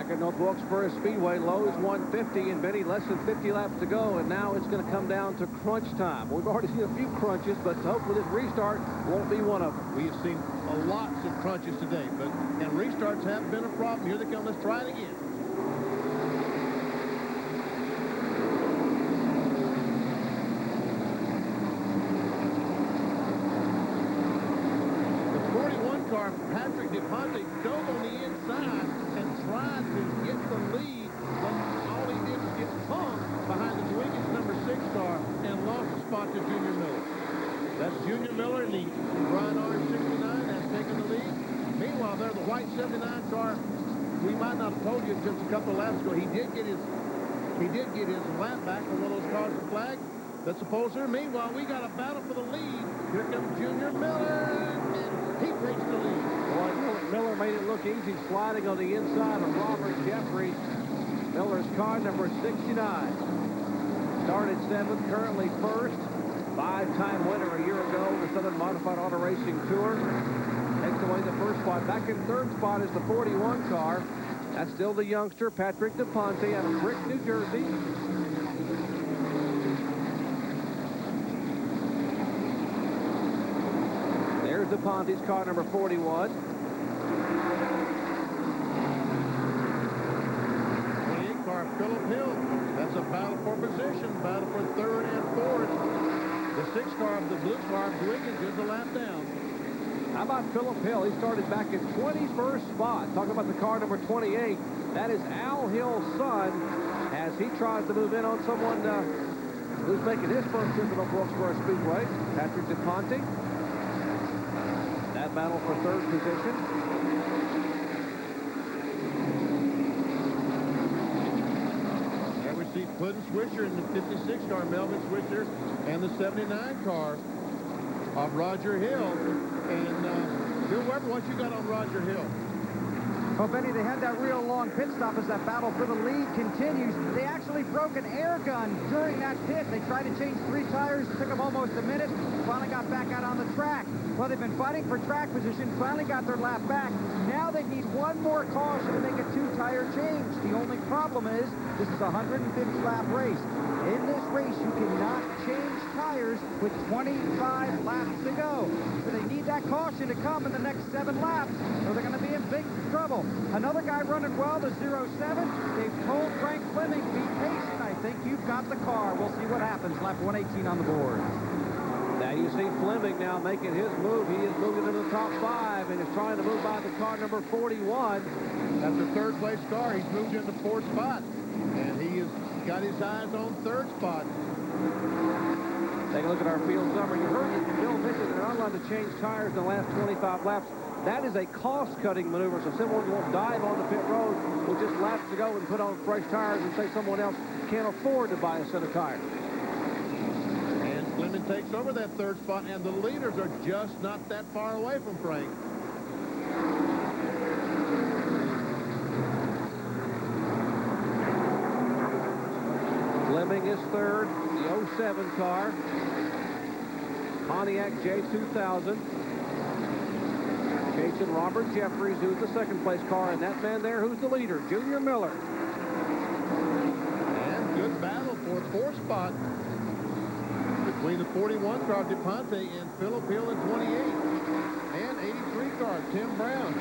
Back at North Wilkesboro Speedway, Lowe's 150 and Benny less than 50 laps to go, and now it's going to come down to crunch time. We've already seen a few crunches, but hopefully this restart won't be one of them. We have seen lots of crunches today, and restarts have been a problem. Here they come. Let's try it again. Patrick DePonte dove on the inside and tried to get the lead, but all he did was get hung behind the Wiggins number 6 car and lost the spot to Junior Miller. That's Junior Miller, and the bright orange 69 has taken the lead. Meanwhile, there, the white 79 car, we might not have told you just a couple of laps ago, he did get his lap back on one of those cars with flag. That's supposed to. Meanwhile, we got a battle for the lead. Here comes Junior Miller, and he breaks the lead. Boy, Miller made it look easy sliding on the inside of Robert Jeffries. Miller's car, number 69. Started 7th, currently 1st. 5-time winner a year ago in the Southern Modified Auto Racing Tour. Takes away the first spot. Back in 3rd spot is the 41 car. That's still the youngster, Patrick DePonte, out of Brick, New Jersey. There's DePonte's car, number 41. 28 car, Phillip Hill. That's a battle for position, battle for 3rd and 4th. The 6 car of the blue car, Wiggins, is a lap down. How about Phillip Hill? He started back in 21st spot. Talking about the car, number 28. That is Al Hill's son, as he tries to move in on someone who's making his first trip to Wilkesboro Speedway, Patrick DePonte. That battle for 3rd position. There we see Puddin Swisher in the 56 car, Melvin Swisher, and the 79 car of Roger Hill. And Bill Weber, what you got on Roger Hill? Well, Benny, they had that real long pit stop as that battle for the lead continues. They actually broke an air gun during that pit. They tried to change 3 tires, took them almost a minute, finally got back out on the track. Well, they've been fighting for track position, finally got their lap back. Now they need one more caution to make a 2-tire change. The only problem is this is a 150-lap race. In this race, you cannot change tires with 25 laps to go. So they need that caution to come in the next 7 laps, or they're going to be in big trouble. Another guy running well, the 07. They've told Frank Fleming, be patient. I think you've got the car. We'll see what happens. Lap 118 on the board. Now you see Fleming now making his move. He is moving into the top 5 and is trying to move by the car, number 41. That's the 3rd place car. He's moved into 4th spot, and he has got his eyes on 3rd spot. Take a look at our field summary. You heard Bill mention they're not allowed to change tires in the last 25 laps. That is a cost-cutting maneuver, so someone won't dive on the pit road with just laps to go and put on fresh tires and say someone else can't afford to buy a set of tires. And Fleming takes over that 3rd spot, and the leaders are just not that far away from Frank. Fleming is 3rd, the 07 car. Pontiac J2000. Chasing Robert Jeffries, who's the 2nd place car, and that man there, who's the leader, Junior Miller. And good battle for 4th spot between the 41 car, DePonte, and Phillip Hill at 28. And 83 car, Tim Brown.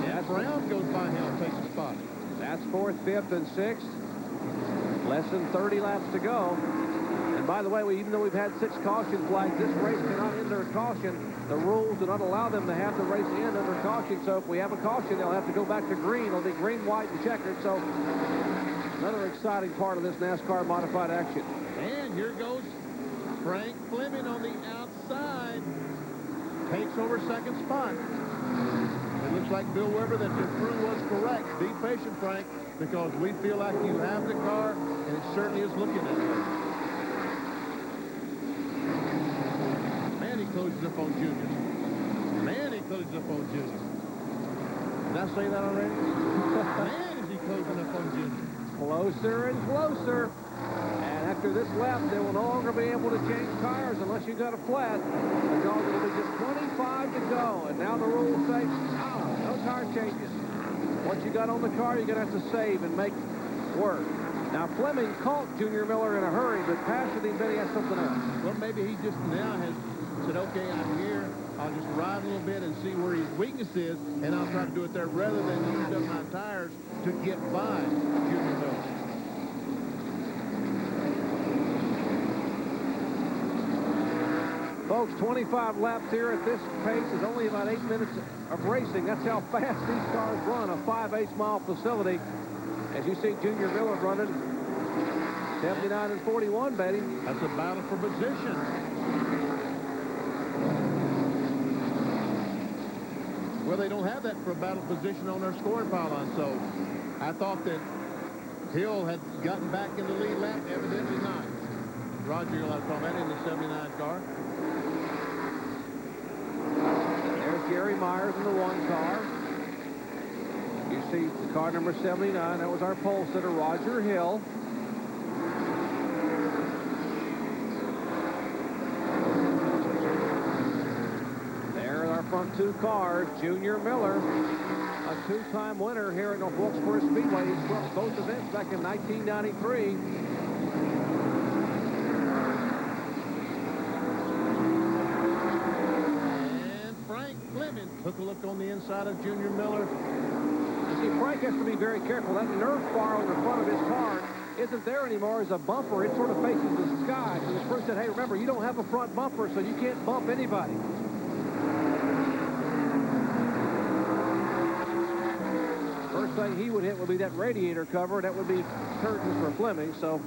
And Brown goes by him, takes a spot. That's 4th, 5th, and 6th. Less than 30 laps to go. And by the way, even though we've had 6 caution flags, this race cannot end under a caution. The rules do not allow them to have the race end under caution. So if we have a caution, they'll have to go back to green. It'll be green, white, and checkered. So another exciting part of this NASCAR Modified action. And here goes Frank Fleming on the outside. Takes over 2nd spot. It looks like Bill Weber that your crew was correct. Be patient, Frank, because we feel like you have the car, and it certainly is looking that way. Man, he closes up on Junior. Man, he closes up on Junior. Did I say that already? Man, is he closing up on Junior. Closer and closer. And after this lap, they will no longer be able to change tires unless you got a flat, because it'll be just 25 to go. And now the rules say, no tire changes. What you got on the car, you're going to have to save and make work. Now, Fleming caught Junior Miller in a hurry, but past him, then he has something else. Well, maybe he just now has said, okay, I'm here. I'll just ride a little bit and see where his weakness is, and I'll try to do it there rather than use up my tires to get by Junior Miller. Folks, 25 laps here at this pace is only about 8 minutes of racing. That's how fast these cars run, a 5/8 mile facility. As you see Junior Miller running 79 and 41, Betty. That's a battle for position. Well, they don't have that for a battle position on their scoring pylon, so I thought that Hill had gotten back in the lead lap. Evidently not. Roger Hill had called that in the 79 car. There's Jerry Myers in the 1 car. You see the car number 79. That was our pole sitter, Roger Hill. There are our front 2 cars. Junior Miller, a 2-time winner here at Wilkesboro Speedway. He swept both events back in 1993. And Frank Fleming took a look on the inside of Junior Miller. See, Frank has to be very careful. That nerf bar on the front of his car isn't there anymore as a bumper. It sort of faces the sky. So the spring said, hey, remember, you don't have a front bumper, so you can't bump anybody. First thing he would hit would be that radiator cover. That would be curtains for Fleming. So,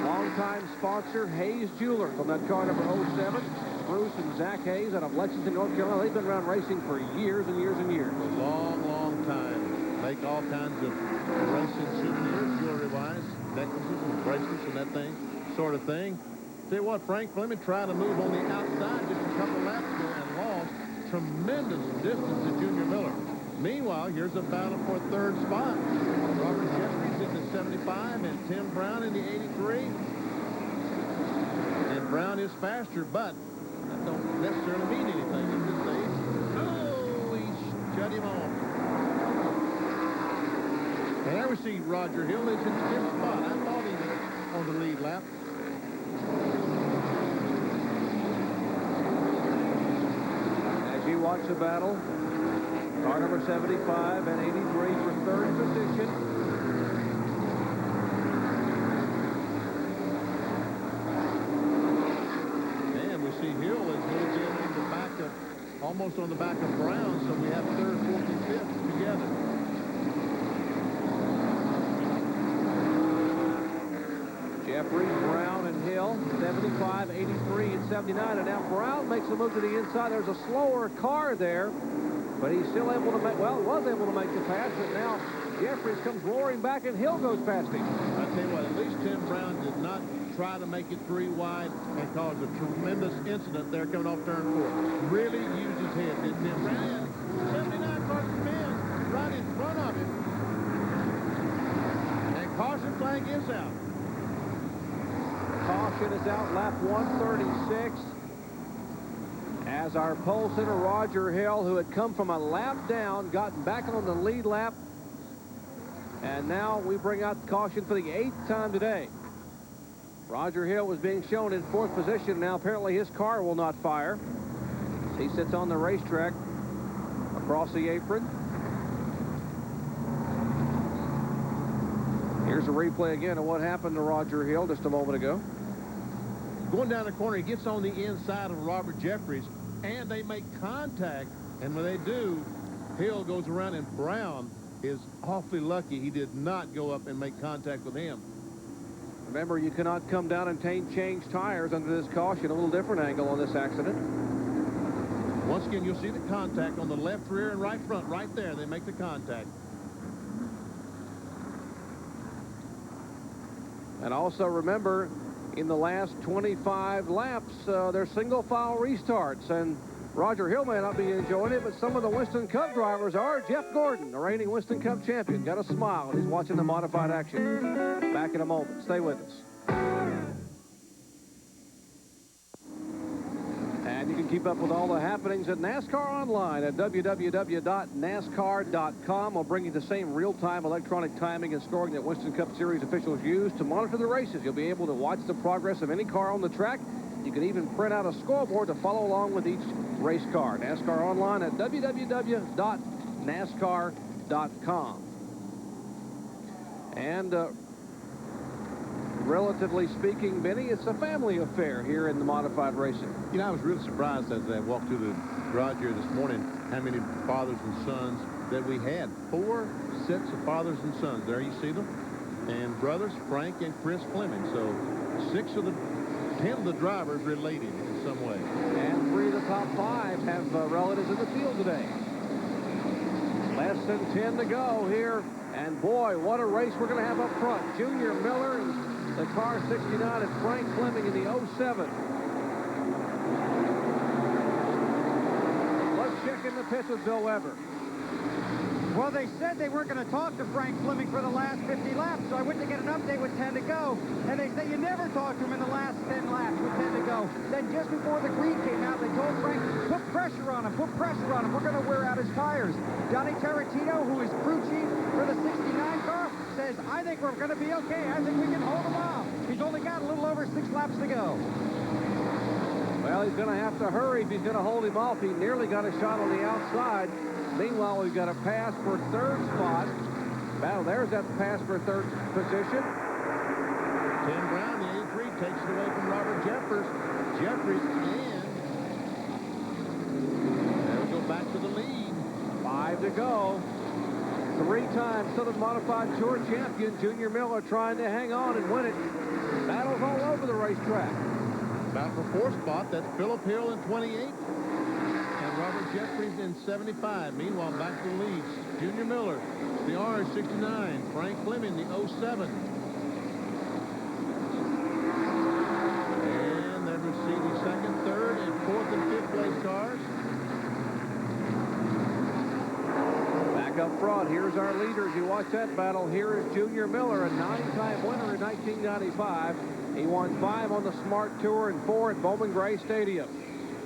longtime sponsor, Hayes Jewelers on that car number 07. Bruce and Zach Hayes out of Lexington, North Carolina. They've been around racing for years and years and years. A long, long time. Make all kinds of racing souvenirs, jewelry-wise, necklaces and bracelets and that thing, sort of thing. Tell you what, Frank Fleming tried to move on the outside just a couple laps ago and lost tremendous distance to Junior Miller. Meanwhile, here's a battle for 3rd spot. Robert Jeffries in the 75 and Tim Brown in the 83. And Brown is faster, but that don't necessarily mean anything at this stage. Oh, he shut him off. And there we see Roger Hill is in 5th spot. I thought he was on the lead lap. As you watch the battle, car number 75 and 83 for 3rd position. See, Hill has moved in on the back of, almost on the back of Brown, so we have 3rd, 4th, and 5th together. Jeffries, Brown, and Hill, 75, 83, and 79. And now Brown makes a move to the inside. There's a slower car there, but he's still able to make, well, was able to make the pass, but now Jeffries comes roaring back, and Hill goes past him. I tell you what, at least Tim Brown did not try to make it 3 wide and cause a tremendous incident there coming off turn 4. Really used his head, did Tim Brown. 79 cars come in right in front of him. And caution flag is out. Caution is out, lap 136. As our pole sitter, Roger Hill, who had come from a lap down, gotten back on the lead lap. And now we bring out caution for the 8th time today. Roger Hill was being shown in 4th position. Now apparently his car will not fire. He sits on the racetrack across the apron. Here's a replay again of what happened to Roger Hill just a moment ago. Going down the corner, he gets on the inside of Robert Jeffries, and they make contact. And when they do, Hill goes around, and Brown is awfully lucky he did not go up and make contact with him. Remember, you cannot come down and change tires under this caution. A little different angle on this accident. Once again, you'll see the contact on the left rear and right front. Right there, they make the contact. And also remember, in the last 25 laps, there's single file restarts. And Roger Hill may not be enjoying it, but some of the Winston Cup drivers are. Jeff Gordon, the reigning Winston Cup champion, got a smile. He's watching the modified action. Back in a moment. Stay with us. And you can keep up with all the happenings at NASCAR online at www.nascar.com. We'll bring you the same real-time electronic timing and scoring that Winston Cup Series officials use to monitor the races. You'll be able to watch the progress of any car on the track. You can even print out a scoreboard to follow along with each race car. NASCAR online at www.nascar.com. And relatively speaking, Benny, it's a family affair here in the modified racing. You know, I was really surprised as I walked through the garage here this morning how many fathers and sons that we had. 4 sets of fathers and sons. There you see them. And brothers, Frank and Chris Fleming. So 10 of the drivers related in some way. And 3 of the top 5 have relatives in the field today. Less than 10 to go here. And boy, what a race we're going to have up front. Junior Miller and the car 69 and Frank Fleming in the 07. Let's check in the pits with Bill Weber. Well, they said they weren't going to talk to Frank Fleming for the last 50 laps, so I went to get an update with 10 to go. And they say you never talk to him in the last 10 laps with 10 to go. Then just before the green came out, they told Frank, put pressure on him, put pressure on him. We're going to wear out his tires. Johnny Tarantino, who is crew chief for the 69 car, says, I think we're going to be okay. I think we can hold him off. He's only got a little over 6 laps to go. Well, he's going to have to hurry if he's going to hold him off. He nearly got a shot on the outside. Meanwhile, we've got a pass for 3rd spot. Well, there's that pass for 3rd position. Tim Brown, the 83, takes it away from Robert Jeffries. And there we go back to the lead. 5 to go. 3-time Southern Modified Tour champion Junior Miller trying to hang on and win it. Battles all over the racetrack. Battle for 4th spot. That's Phillip Hill in 28. Robert Jeffries in 75. Meanwhile, back to the lead. Junior Miller, the R69. Frank Fleming, the 07. And then we see the 2nd, 3rd, and 4th and 5th place cars. Back up front, here's our leaders. You watch that battle. Here is Junior Miller, a 9-time winner in 1995. He won 5 on the Smart Tour and 4 at Bowman Gray Stadium.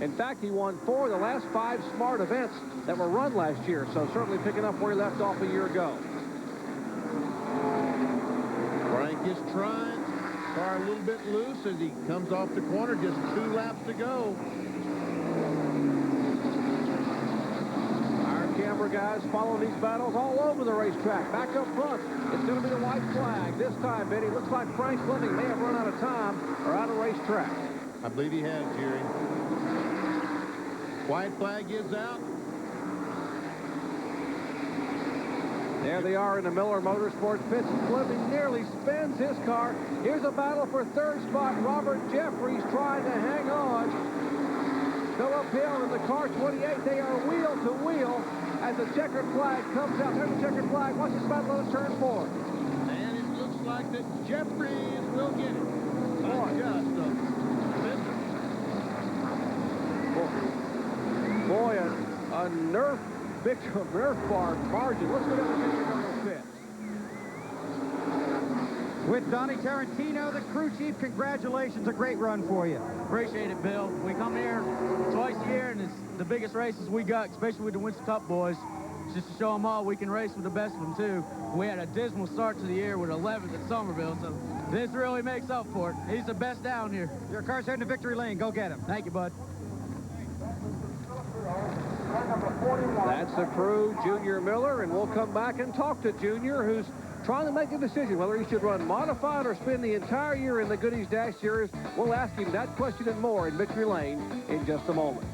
In fact, he won 4 of the last 5 Smart events that were run last year, so certainly picking up where he left off a year ago. Frank is trying. Car a little bit loose as he comes off the corner. Just 2 laps to go. Our camera guys follow these battles all over the racetrack. Back up front, it's going to be the white flag. This time, Benny, looks like Frank Fleming may have run out of time or out of racetrack. I believe he has, Jerry. White flag is out. There they are in the Miller Motorsports pits. Fleming nearly spins his car. Here's a battle for 3rd spot. Robert Jeffries trying to hang on. Phillip Hill in the car 28. They are wheel to wheel as the checkered flag comes out. There's the checkered flag. Watch this battle on turn 4. And it looks like that Jeffries will get it. Boy, a Nerf bar margin. Let's go down to the pit. With Donnie Tarantino, the crew chief, congratulations. A great run for you. Appreciate it, Bill. We come here twice a year, and it's the biggest races we got, especially with the Winston Cup boys. Just to show them all we can race with the best of them, too. We had a dismal start to the year with 11th at Somerville, so this really makes up for it. He's the best down here. Your car's heading to victory lane. Go get him. Thank you, bud. That's the crew, Junior Miller, and we'll come back and talk to Junior, who's trying to make a decision whether he should run modified or spend the entire year in the Goodies Dash Series. We'll ask him that question and more in victory lane in just a moment.